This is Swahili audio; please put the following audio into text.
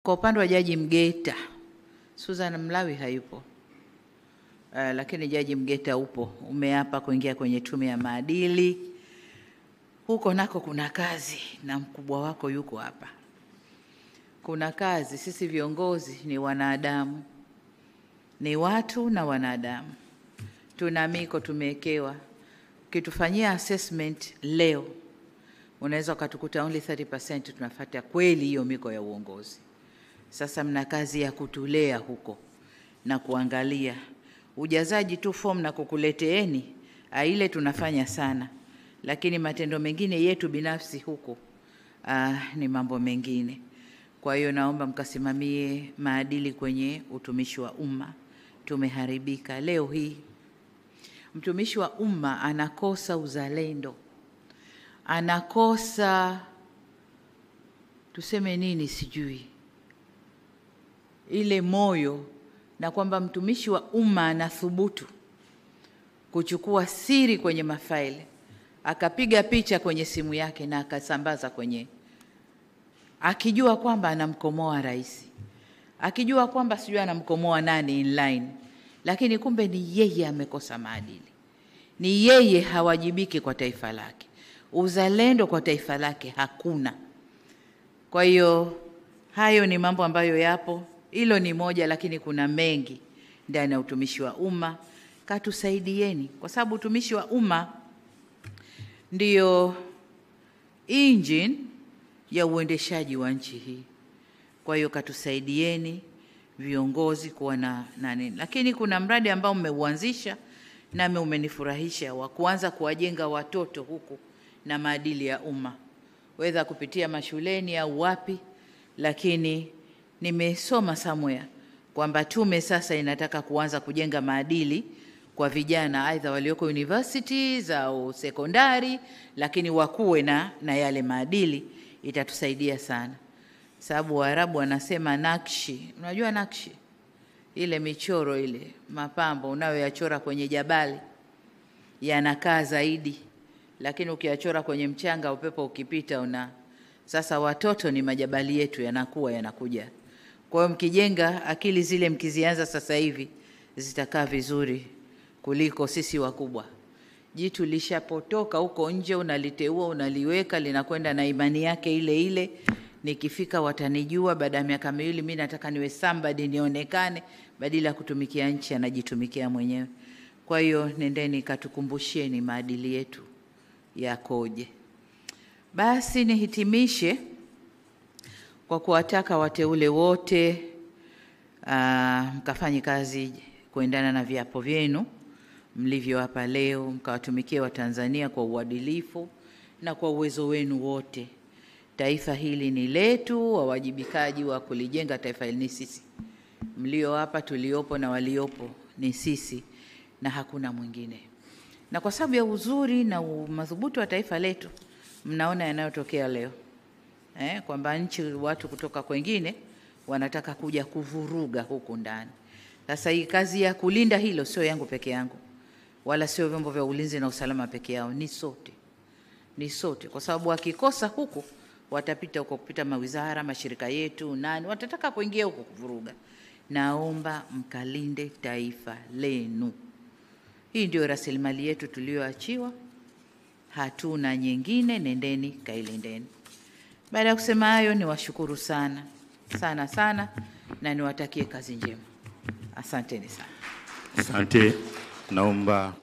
Kwa upande wa Jaji Mgeta, Susan Mlawi hayupo. Lakini Jaji Mgeta upo, umeapa kuingia kwenye tume ya maadili. Huko nako kuna kazi na mkubwa wako yuko hapa. Kuna kazi, sisi viongozi ni wanadamu. Ni watu na wanadamu. Tuna miko tumewekewa. Ukitufanyia assessment leo, unaweza ukatukuta only 30% tunafuata kweli hiyo miko ya uongozi. Sasa mna kazi ya kutulea huko na kuangalia ujazaji tu form na kukuleteeni, ile tunafanya sana, lakini matendo mengine yetu binafsi huko ni mambo mengine. Kwa hiyo naomba mkasimamie maadili kwenye utumishi wa umma. Tumeharibika leo hii. Mtumishi wa umma anakosa uzalendo, anakosa tuseme nini sijui, ile moyo, na kwamba mtumishi wa umma anathubutu kuchukua siri kwenye mafaili, akapiga picha kwenye simu yake na akasambaza kwenye, akijua kwamba anamkomoa rais, akijua kwamba sijui anamkomoa nani inline, lakini kumbe ni yeye amekosa maadili, ni yeye hawajibiki kwa taifa lake, uzalendo kwa taifa lake hakuna. Kwa hiyo hayo ni mambo ambayo yapo. Hilo ni moja, lakini kuna mengi ndani ya utumishi wa umma. Katusaidieni, kwa sababu utumishi wa umma ndio engine ya uendeshaji wa nchi hii. Kwa hiyo katusaidieni viongozi kuwa na nini. Lakini kuna mradi ambao mmeuanzisha nami umenifurahisha, wa kuanza kuwajenga watoto huku na maadili ya umma, whether kupitia mashuleni au wapi, lakini nimesoma somewhere kwamba tume sasa inataka kuanza kujenga maadili kwa vijana aidha walioko universities au sekondari, lakini wakuwe na yale maadili. Itatusaidia sana, sababu Waarabu wanasema nakshi. Unajua nakshi, ile michoro ile mapambo unayoyachora kwenye jabali yanakaa zaidi, lakini ukiyachora kwenye mchanga upepo ukipita Sasa watoto ni majabali yetu, yanakuja. Kwa hiyo mkijenga akili zile, mkizianza sasa hivi, zitakaa vizuri kuliko sisi wakubwa. Jitu lishapotoka huko nje, unaliteua, unaliweka, linakwenda na imani yake ile ile. Nikifika watanijua, baada ya miaka miwili mimi nataka niwe somebody, nionekane, badala ya kutumikia nchi anajitumikia mwenyewe. Kwa hiyo nendeni katukumbusheni maadili yetu yakoje. Basi nihitimishe kwa kuwataka wateule wote mkafanye kazi kuendana na viapo vyenu mlivyo hapa leo, mkawatumikie Watanzania kwa uadilifu na kwa uwezo wenu wote. Taifa hili ni letu, wawajibikaji wa kulijenga taifa hili ni sisi. Mlio hapa, tuliopo na waliopo ni sisi na hakuna mwingine. Na kwa sababu ya uzuri na madhubuti wa taifa letu, mnaona yanayotokea leo. Kwamba nchi, watu kutoka kwingine wanataka kuja kuvuruga huku ndani. Sasa hii kazi ya kulinda hilo sio yangu peke yangu, wala sio vyombo vya ulinzi na usalama peke yao, ni sote. Ni sote, kwa sababu wakikosa huku watapita huko, kupita mawizara, mashirika yetu, nani watataka kuingia huko kuvuruga. Naomba mkalinde taifa lenu. Hii ndio rasilimali yetu tulioachiwa, hatuna nyingine, nendeni kailindeni. Baada ya kusema hayo, niwashukuru sana sana sana na niwatakie kazi njema. Asanteni sana. Asante. Naomba